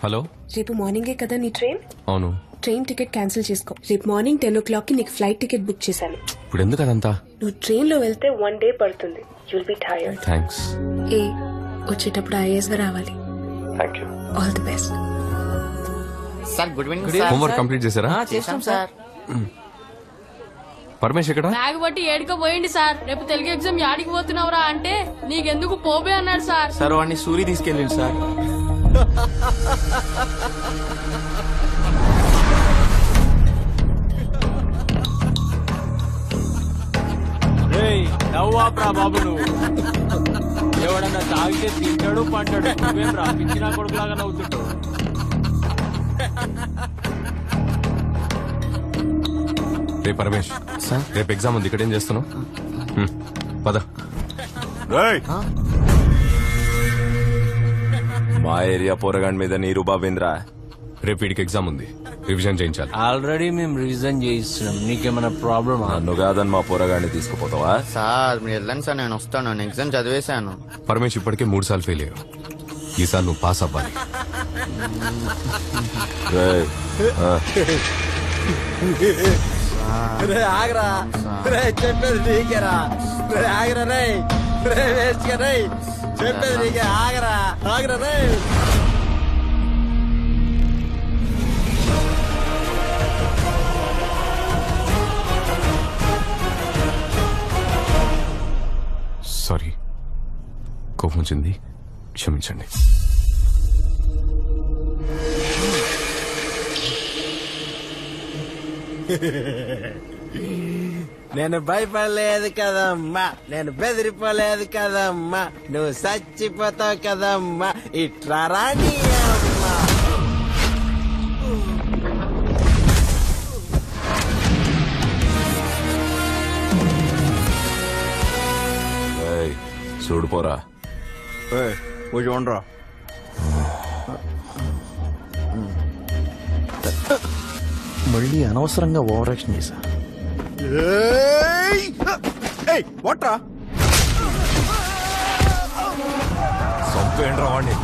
Hello, రేపు మార్నింగే కదా నీ ట్రైన్? అవును. ట్రైన్ టికెట్ క్యాన్సిల్ చేసుకో. రేపు మార్నింగ్ 10 o'clock కి నీకు ఫ్లైట్ టికెట్ బుక్ చేశాను. ఇప్పుడు ఎందుకు అదంతా? నువ్వు ట్రైన్ లో వెళ్తే 1 day పడుతుంది. You'll be tired. థ్యాంక్స్. ఏ వచ్చేటప్పుడు ఐఏఎస్ గా రావాలి. Thank you. All the best. Sir good evening sir. Homework complete చేశారా? చేస్తాం సార్. పరమేష్ ఎక్కడ? బ్యాగ్ బట్టి ఏడుక పోయింది సార్. రేపు తెలుగు ఎగ్జామ్ యాడికి పోతున్నావురా అంటే నీకెందుకు పోబే అన్నాడు సార్. సార్ వాడిని సూరి తీసుకెళ్ళింది సార్. నవ్వాప్రా బాబు నువ్వు. ఎవడన్నా తాగితే తింటాడు పంటాడు, నువ్వేం రా పిచ్చినా కొడుకులాగా నవ్వుతుంటావు. రే పరమేష్, రేపు ఎగ్జామ్ ఉంది, ఇక్కడేం చేస్తున్నావు? పద. మా ఏరియా పోరగాండ్ మీద నీరు బాబేంద్రా. రేపు వీడికి ఎగ్జామ్ ఉంది, రివిజన్ చేయించాలి. ఆల్రెడీ మేము రివిజన్ చేయిస్తున్నాం, నీకేమైనా ప్రాబ్లమ్? నన్ను కాదని మా పోరగాండి తీసుకుపోతావా? సార్ మీరు వెళ్ళండి సార్, నేను వస్తాను. నేను ఎగ్జామ్ చదివేశాను. పరమేష్ ఇప్పటికే 3 సార్లు ఫెయిల్ అయ్యావు. ఈసారి నువ్వు పాస్ అవ్వాలి. ఆగరా చెప్పేది నీకేరా. ఆగరా రే చెప్పేది నీకే. ఆగరా ఆగరా రే. సారీ, కోపం వచ్చింది, క్షమించండి. నేను భయపడలేదు కదమ్మా, నేను బెదిరిపోలేదు కదమ్మా, నువ్వు చచ్చిపోతావు కదమ్మా. ఇట్లా రాని అమ్మా. చూడుపోరా. చూడరా మళ్ళీ అనవసరంగా ఓవర్ యాక్షన్ చేశా. వాట్రా సంపేండ్రా వాడిని.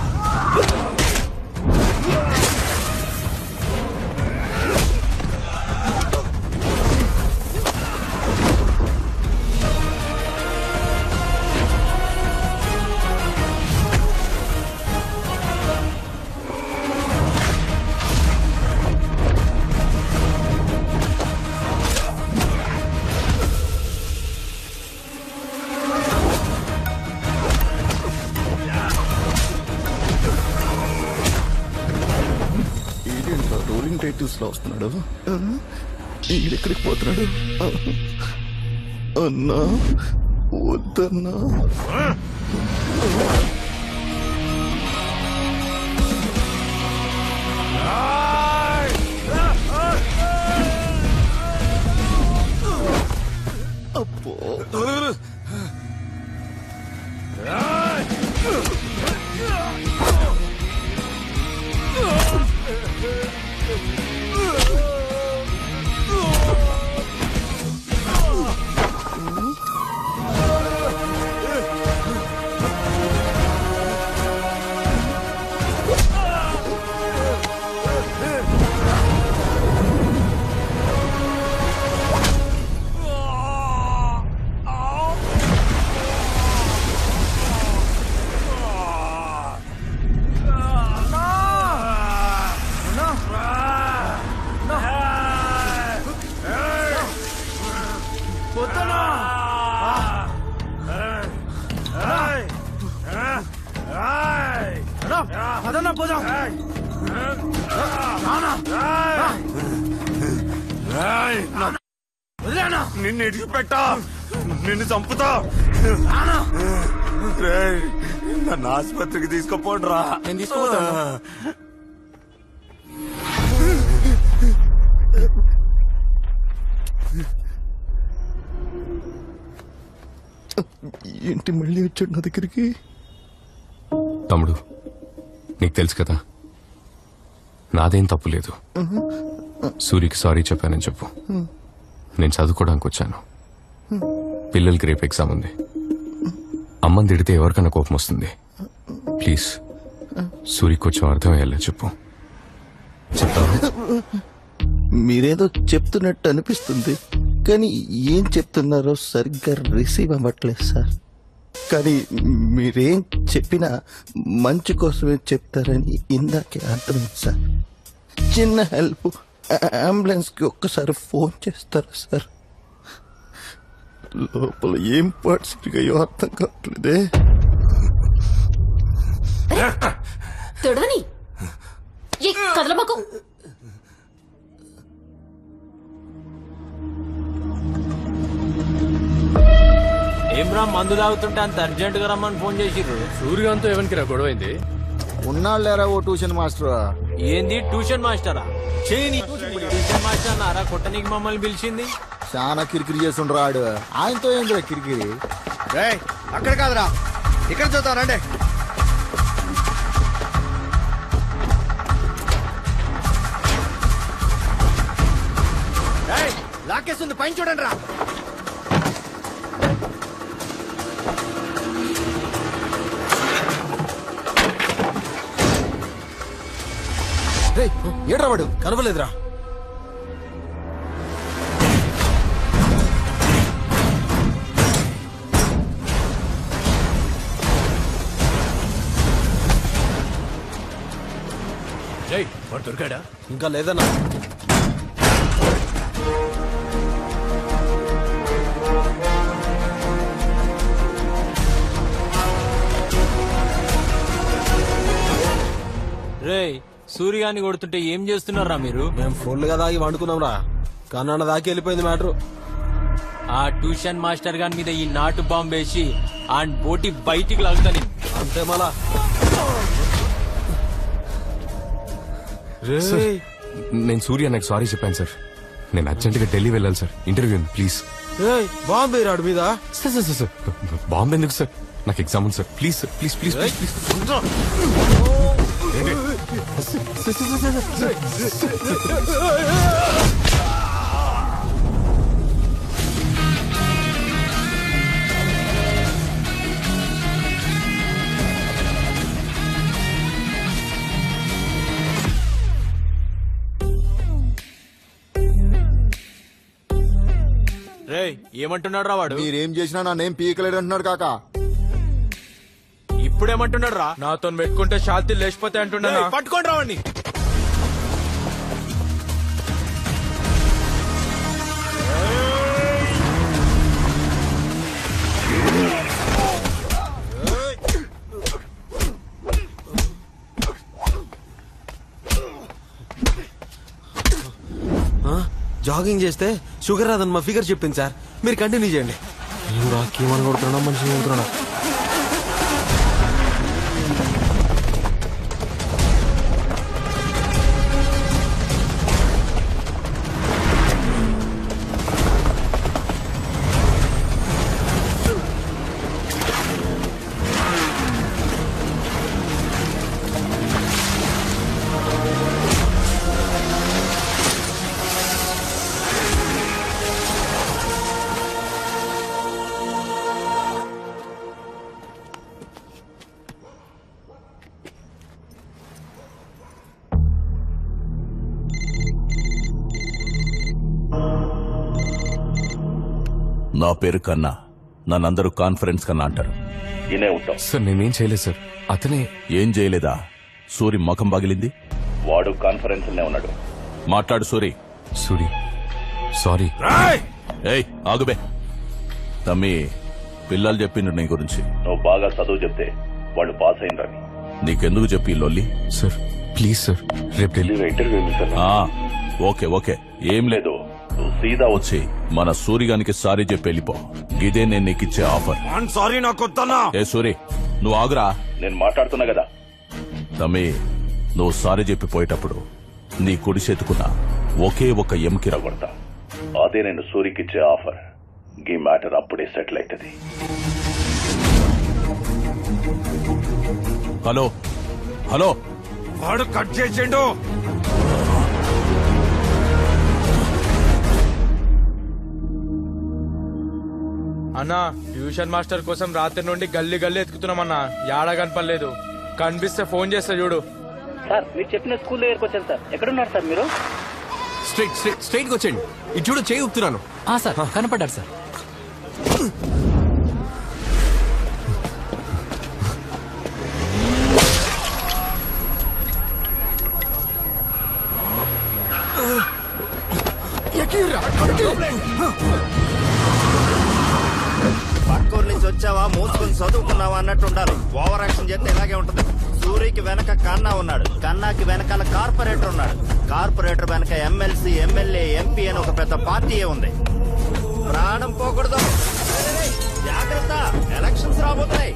రోలింగ్ టైటిల్స్ లో వస్తున్నాడు. ఎక్కడికి పోతున్నాడు? అన్నా వద్దన్నా. అప్పో నిన్ను ఇడిచిపెట్టా, నిన్ను చంపుతా. నన్ను ఆసుపత్రికి తీసుకుపోండ్రా. నేను తీసుకుపోతాను. ఏంటి మళ్ళీ వచ్చాడు నా దగ్గరికి? తమ్ముడు, నీకు తెలుసు కదా నాదేం తప్పు లేదు. సూరికి సారీ చెప్పానని చెప్పు. నేను చదువుకోవడానికి వచ్చాను. పిల్లలకి రేపు ఎగ్జామ్ ఉంది. అమ్మని తిడితే ఎవరికైనా కోపం వస్తుంది. ప్లీజ్ సూరికి కొంచెం అర్థమయ్యేలా చెప్పు. మీరేదో చెప్తున్నట్టు అనిపిస్తుంది, కానీ ఏం చెప్తున్నారో సరిగ్గా రిసీవ్ అవ్వట్లేదు సార్. కానీ మీరేం చెప్పినా మంచి కోసమే చెప్తారని ఇందాకే అర్థమైంది సార్. చిన్న హెల్ప్, అంబులెన్స్కి ఒక్కసారి ఫోన్ చేస్తారా సార్? లోపల ఏం పరిస్థితిగా అర్థం కావట్లేదే. తొడవని కదలబాకు. ఏమ్రా మందు తాగుతుంటే అంత అర్జెంట్ గా రమ్మని ఫోన్ చేసిర్రు. సూర్యకాంత్ ఎవరికి రా గొడవైంది? ఉన్నాళ్ళేరా ఓ ట్యూషన్ మాస్టర్. ఏంది ట్యూషన్ మాస్టరా? ట్యూషన్ మాస్టర్ అన్నారా కొట్టనికి మమ్మల్ని పిలిచింది? చాలా కిరికిరి చేస్తుండ్రు ఆడు. ఆయనతో ఏంద్రా కిరికిరి? అక్కడ కాదురా, ఇక్కడ చూద్దాం రండి. లాకేస్తుంది, పైన చూడండి రా. ఏడ్రా వాడు? కనవలేదురా. వాడు దొరికాడా? ఇంకా లేదన్నా. రే సూర్యాన్ని కొడుతుంటే ఏం చేస్తున్నారా మీరు? మేము ఫుల్గా దాగి వండుకున్నాం రా, కన్నడ దాకి వెళ్ళిపోయింది మ్యాటర్. ఆ ట్యూషన్ మాస్టర్ గారి మీద ఈ నాటు బాంబు వేసి ఆ బోటి బయటికి లాగుతాను అంతే మళ్ళా. నేను సూర్య నాకు సారీ చెప్పాను సార్. నేను అర్జెంట్గా ఢిల్లీ వెళ్ళాలి సార్, ఇంటర్వ్యూ ఉంది ప్లీజ్. బాంబే రాడు మీద. సార్ సార్ సార్ బాంబు ఎందుకు సార్? నాకు ఎగ్జామ్ ఉంది sir, please sir, please please please please. రే ఏమంటున్నాడు రా వాడు? మీరేం చేసినా నన్నేం పీకలేడు అంటున్నాడు కాక. ఇప్పుడేమంటున్నాడు రా? నాతో పెట్టుకుంటే శాంతి లేచిపోతే అంటున్నా. పట్టుకోండి రావండి. జాగింగ్ చేస్తే షుగర్ రాదని మా ఫిగర్ చెప్పింది సార్, మీరు కంటిన్యూ చేయండి. రాకేమని కొడుతున్నా, మనిషిని కొడుతున్నా. నా పేరు కన్నా, నన్నందరూ కాన్ఫరెన్స్ కన్నా అంటారు. ఇనే ఉంటాం సార్ నేనేం చేయలేదు సార్, అతనే. ఏం చేయలేదా? సూరి ముఖం పగిలింది, వాడు కాన్ఫరెన్స్ ఉన్నాడు. మాట్లాడు సూరి. సూరి సారీ. ఏయ్ ఆగుబే. తమ్మి పిల్లలు చెప్పిండ్రు నీ గురించి. నువ్వు బాగా చదువు చెప్తే వాళ్ళు పాస్ అయినరని. నీకెందుకు చెప్పి లొల్లి? సార్ ప్లీజ్ సార్, రేపు ఢిల్లీ. ఓకే ఓకే, ఏం లేదు. నువ్వు సీదా వచ్చి మన సూరిగానికి సారీ చెప్పి వెళ్ళిపో. ఇదే నేను నీకిచ్చే ఆఫర్. సారీ నాకు వద్దన్నా. ఏ సూరి నువ్వు ఆగురా, నేను మాట్లాడుతున్నా కదా. తమ్మి నువ్వు సారీ చెప్పి పోయేటప్పుడు నీ కుడి చేతుకున్న ఒకే ఒక ఎముకి రగొడతా. అదే నేను సూరికిచ్చే ఆఫర్. ఈ మ్యాటర్ అప్పుడే సెటిల్ అవుతుంది. హలో హలో, వాడు కట్ చేసిండు. అన్నా ట్యూషన్ మాస్టర్ కోసం రాత్రి నుండి గల్లీ గల్లీ ఎత్తుకుతున్నామన్నా, యాడ కనపడలేదు. కనిపిస్తే ఫోన్ చేస్తా చూడు. సార్ మీరు చెప్పిన స్కూల్ దగ్గరకు వచ్చాను సార్. ఎక్కడున్నారు సార్ మీరు? స్ట్రైట్ గా వచ్చేయండి. ఇది చూడు, చేయి ఊపుతున్నాను. Sir కనపడ్డారు sir. పక్కూరు నుంచి వచ్చావా, మూసుకుని చదువుకున్నావా అన్నట్టు ఉండాలి. ఓవర్ యాక్షన్ చేస్తే ఇలాగే ఉంటది. సూరికి వెనక కన్నా ఉన్నాడు, కన్నాకి వెనకాల కార్పొరేటర్ ఉన్నాడు, కార్పొరేటర్ వెనక ఎమ్మెల్సీ, ఎమ్మెల్యే, ఎంపీ అని ఒక పెద్ద పార్టీయే ఉంది. ప్రాణం పోకూడదు, జాగ్రత్త, ఎలక్షన్స్ రాబోతున్నాయి.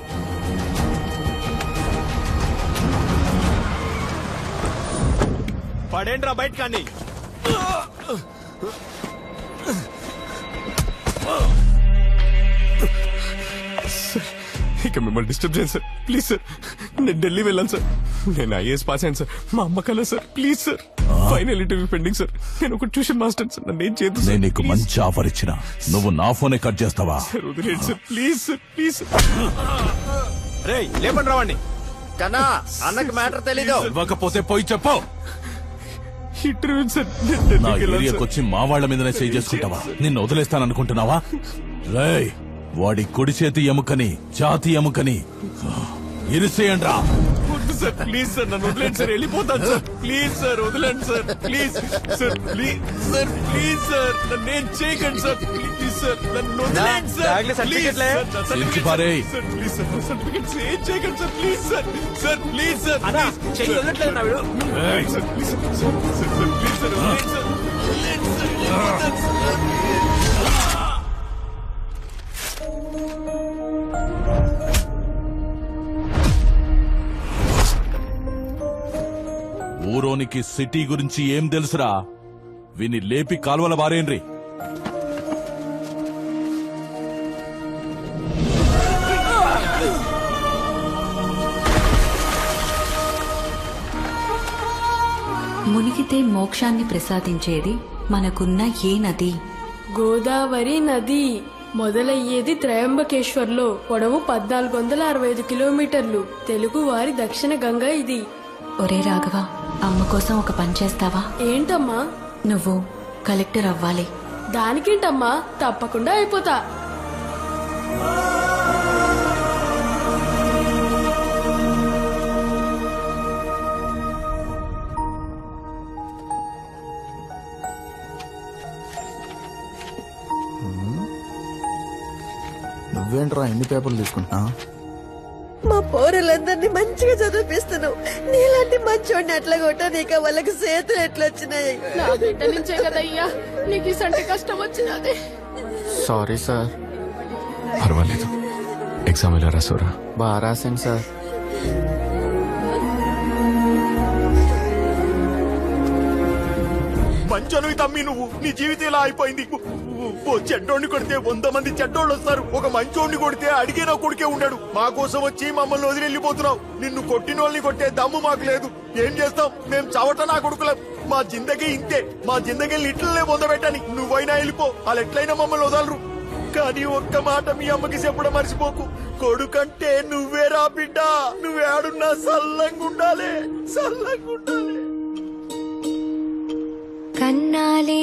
పడేంట్రా బయట కానీ. ఇక మిమ్మల్ని డిస్టర్బ్ చేయండి సార్, ప్లీజ్ సార్. నేను ఢిల్లీ వెళ్ళాను సార్. నేను ఐఏఎస్ పాస్ అయ్యాను సార్. మా అమ్మ కల sir, please sir. Final interview pending sir. నేను ఒక ట్యూషన్ మాస్టర్ సార్. నన్ను ఏం చేయదు. నేను నీకు మంచి ఆఫర్ ఇచ్చిన, నువ్వు నా ఫోనే కట్ చేస్తావా? సార్ వదిలేండి సార్, ప్లీజ్ సార్, ప్లీజ్. రే లేపండి రావండి. కన్నా అన్నకి మ్యాటర్ తెలీదు. ఇవ్వకపోతే పోయి చెప్పు. Interview sir. నా ఏరియాకి వచ్చి మా వాళ్ల మీదనే సేవ్ చేసుకుంటావా? నిన్ను వదిలేస్తాననుకుంటున్నావా? రేయ్, వాడి కుడి చేతి ఎముకని, ఛాతి ఎముకని ఇరిసేయండి రా. వద్దు సార్, ప్లీజ్ సార్. నన్ను వదిలేండి సార్, వెళ్ళిపోతాను సార్. ప్లీజ్ సార్, వదిలేండి sir, please sir. Please sir, please sir. నన్ను ఏం చేయకండి సార్, ప్లీజ్ సార్. నన్ను వదిలేండి సార్, ప్లీజ్ సార్. ఇంటి పారేయ్. సార్ ప్లీజ్ సార్, సర్టిఫికెట్స్ ఏం చేయకండి sir, please sir. Sir please sir, చెయ్యి వదలట్లేదు నా వీడు. Sir please sir, sir please sir, వదిలేండి సార్, వదిలేండి సార్, వెళ్ళిపోతాను సార్. ఊరోనికి సిటీ గురించి ఏం తెలుసురా? విని లేపి కాల్వల బారేండ్రి. మునిగితే మోక్షాన్ని ప్రసాదించేది మనకున్న ఏ నది? గోదావరి నది. మొదలయ్యేది త్రయంబకేశ్వర్లో. పొడవు 1465 కిలోమీటర్లు. తెలుగు వారి దక్షిణ గంగా ఇది. ఒరే రాఘవ, అమ్మ కోసం ఒక పని చేస్తావా? ఏంటమ్మా? నువ్వు కలెక్టర్ అవ్వాలి. దానికేంటమ్మా, తప్పకుండా అయిపోతా. నువ్వేంట్రా ఎన్ని పేపర్లు తీసుకుంటున్నా? మా పోరలందరినీ మంచిగా చదివిస్తున్నావు. నీలాంటి మంచోడిని అట్లా కొట్టా నీకు వాళ్ళకి చేతులు ఎట్లా వచ్చినాయి? నా బిడ్డ నుంచే కదయ్యా నీకు ఇసంటి కష్టం వచ్చినది. Sorry sir. పర్వాలేదు. ఎగ్జామ్ ఎలా రాసారా? బాగా రాశాను సార్. మంచోనివి తమ్మి నువ్వు. నీ జీవితం ఇలా అయిపోయింది. ఓ చెడ్డోడిని కొడితే 100 మంది చెడ్డోళ్ళు వస్తారు. ఒక మంచోడిని కొడితే అడిగే నా కొడుకే ఉండడు. మా కోసం వచ్చి మమ్మల్ని వదిలి వెళ్ళిపోతున్నావు. నిన్ను కొట్టిన వాళ్ళని కొట్టే దమ్ము మాకు లేదు. ఏం చేస్తాం? మేము చవట నా కొడుకులం. మా జిందగీ ఇంతే. మా జిందగీని ఇట్లనే పొందబెట్టని. నువ్వైనా వెళ్ళిపో, వాళ్ళు ఎట్లయినా మమ్మల్ని వదలరు. కానీ ఒక్క మాట మీ అమ్మకి చెప్పడం మర్చిపోకు. కొడుకంటే నువ్వేరా బిడ్డ. నువ్వేడున్నా సల్లంగుండాలి, సల్లంగుండాలి. కన్నాలే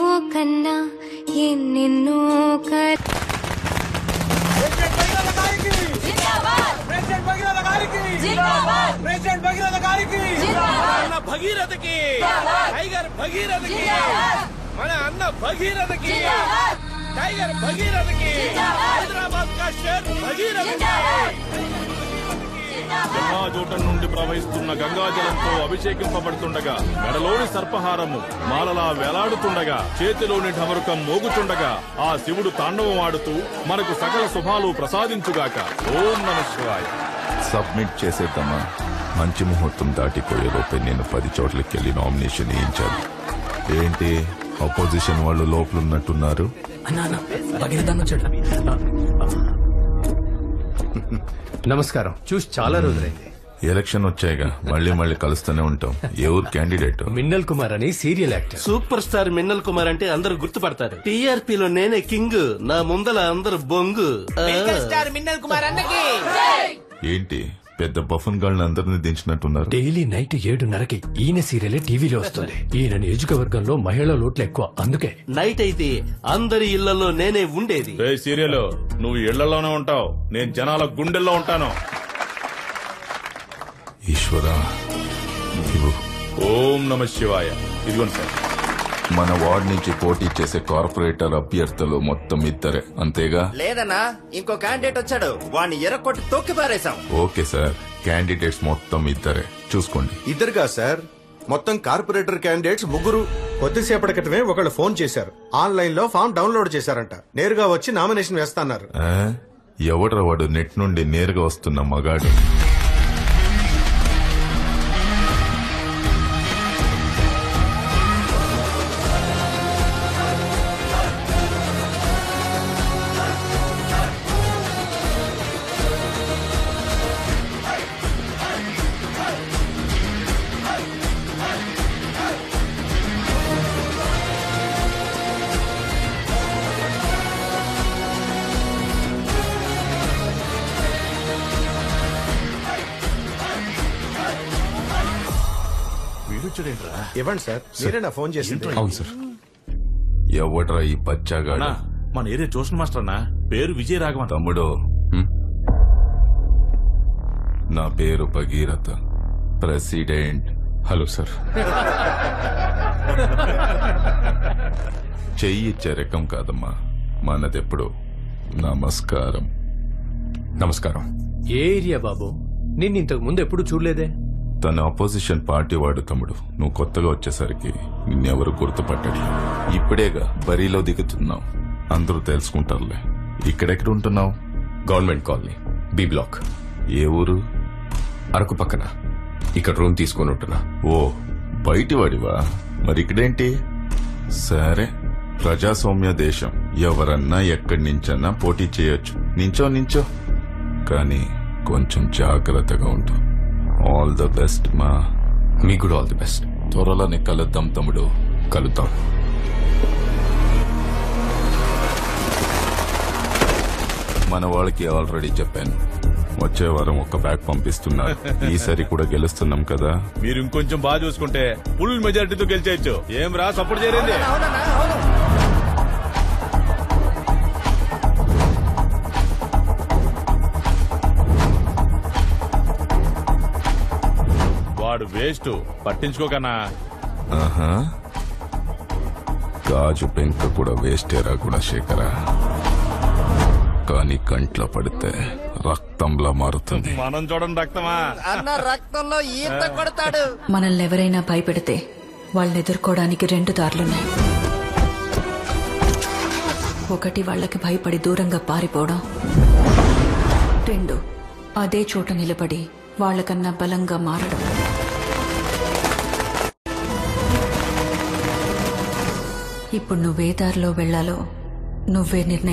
ఓ కన్నా ఎన్నెన్నో భగీరథకి, టైగర్ భగీరథకి, మన అన్న భగీరథకి, టైగర్ భగీరథకి, హైదరాబాద్ కా షేర్ భగీరథకి. జోటం నుండి ప్రవహిస్తున్న గంగాజలంతో అభిషేకింపబడుతుండగా, మెడలోని సర్పహారము మాలలా వేలాడుతుండగా, చేతిలోని ఢమరుకం మోగుతుండగా, ఆ శివుడు తాండవం ఆడుతూ మనకు సకల శుభాలు ప్రసాదించుగాక. ఓం నమః శివాయ. సబ్మిట్ చేసేద్దామా? మంచి ముహూర్తం దాటిపోయేలోపే నేను 10 చోట్లకి వెళ్ళి నామినేషన్ వేయించాను. ఏంటి అపోజిషన్ వాళ్ళు లోపలున్నట్టున్నారు? నమస్కారం. చూసి చాలా రోజులైంది. ఎలక్షన్ వచ్చాయిగా, మళ్ళీ కలుస్తూనే ఉంటాం. ఏ ఊరు క్యాండిడేట్? మిన్నల్ కుమార్ అని serial actor. Super star Minnal Kumar అంటే అందరూ గుర్తుపడతారు. టీఆర్పీలో నేనే కింగ్, నా ముందల అందరు బొంగు. స్టార్ మిన్నల్ కుమార్ అన్నకి ఏంటి పెద్ద బఫన్ గాళ్ళని అందరినీ దించినట్టున్నారు. డైలీ నైట్ 7:30కి ఈయన సీరియలే టీవీలో వస్తుంది. ఈయన నియోజకవర్గంలో మహిళా లోట్లు ఎక్కువ, అందుకే నైట్ అయితే అందరి ఇళ్లలో నేనే ఉండేది. సీరియల్ నువ్వు ఇళ్లలోనే ఉంటావు, నేను జనాల గుండెల్లో ఉంటాను. ఈశ్వరా, ఓం నమ శివాయ. ఇదిగోండి సార్. మన వార్డ్ నుంచి పోటీ చేసే కార్పొరేటర్ అభ్యర్థులు మొత్తం ఇద్దరే, అంతేగా? లేదన్నా, ఇంకో క్యాండిడేట్ వచ్చాడు, వాడిని ఎర్రకొట్టి తొక్కి పారేశాం. ఓకే సార్, క్యాండిడేట్స్ మొత్తం ఇద్దరే, చూసుకోండి. ఇద్దరుగా సార్, మొత్తం కార్పొరేటర్ క్యాండిడేట్స్ 3. కొద్దిసేపటి క్రితమే ఒకళ్ళు ఫోన్ చేశారు, ఆన్లైన్ లో ఫామ్ డౌన్లోడ్ చేశారంట, నేరుగా వచ్చి నామినేషన్ వేస్తాన్నారు. ఎవడ్రా వాడు నెట్ నుండి నేరుగా వస్తున్న మగాడు? ఇవ్వండి సార్, మీరేనా ఫోన్ చేసింది? అవును సార్. ఎవడ్రా ఈ పచ్చాగాడు? మన ఏరియా ట్యూషన్ మాస్టర్ అన్నా, పేరు విజయ రాఘవన్. తమ్ముడు, నా పేరు భగీరథ, ప్రెసిడెంట్. Hello sir. చెయ్యి ఇచ్చే రకం కాదమ్మా మనదెప్పుడు. నమస్కారం. నమస్కారం. ఏ ఏరియా బాబు? నిన్ను ఇంతకు ముందు ఎప్పుడు చూడలేదే. తన అపోజిషన్ పార్టీ వాడు తమ్ముడు. నువ్వు కొత్తగా వచ్చేసరికి నిన్నెవరు గుర్తుపట్టడు. ఇప్పుడేగా బరిలో దిగుతున్నావు, అందరూ తెలుసుకుంటారులే. ఇక్కడెక్కడ ఉంటున్నావు? Government colony, B block. ఏ ఊరు? అరకు పక్కన. ఇక్కడ రూమ్ తీసుకొని ఉంటున్నా. ఓ, బయటి వాడివా? మరి ఇక్కడేంటి? సరే, ప్రజాస్వామ్య దేశం, ఎవరన్నా ఎక్కడి నుంచన్నా పోటీ చేయొచ్చు. నించో కానీ కొంచెం జాగ్రత్తగా ఉంటు. ఆల్ ద బెస్ట్ మా. మీకు కూడా ఆల్ ది బెస్ట్. త్వరలోనే కలుద్దాం తమ్ముడు. కలుద్దాం. మన వాళ్ళకి ఆల్రెడీ చెప్పాను, వచ్చే వారం ఒక బ్యాగ్ పంపిస్తున్నారు. ఈసారి కూడా గెలుస్తున్నాం కదా. మీరు ఇంకొంచెం బాగా చూసుకుంటే ఫుల్ మెజారిటీతో గెలిచేయచ్చు. ఏం రా, సపోర్ట్ చేయండి. వాడు వేస్ట్, పట్టించుకోకనా. గాజు పెంక కూడా వేస్టేరా గుణశేఖర, కానీ కంట్లో పడితే రక్తంలా మారుతుంది. మనం చూడండి రక్తమా అన్న, రక్తంలో ఈత కొడతాడు. మనల్ని ఎవరైనా భయపెడితే వాళ్ళని ఎదుర్కోవడానికి 2 దారులున్నాయి. ఒకటి వాళ్ళకి భయపడి దూరంగా పారిపోవడం, 2 అదే చోట నిలబడి వాళ్ళకన్నా బలంగా మారడం. ఇప్పుడు నువ్వే దారిలో వెళ్లాలో నువ్వే నిర్ణయం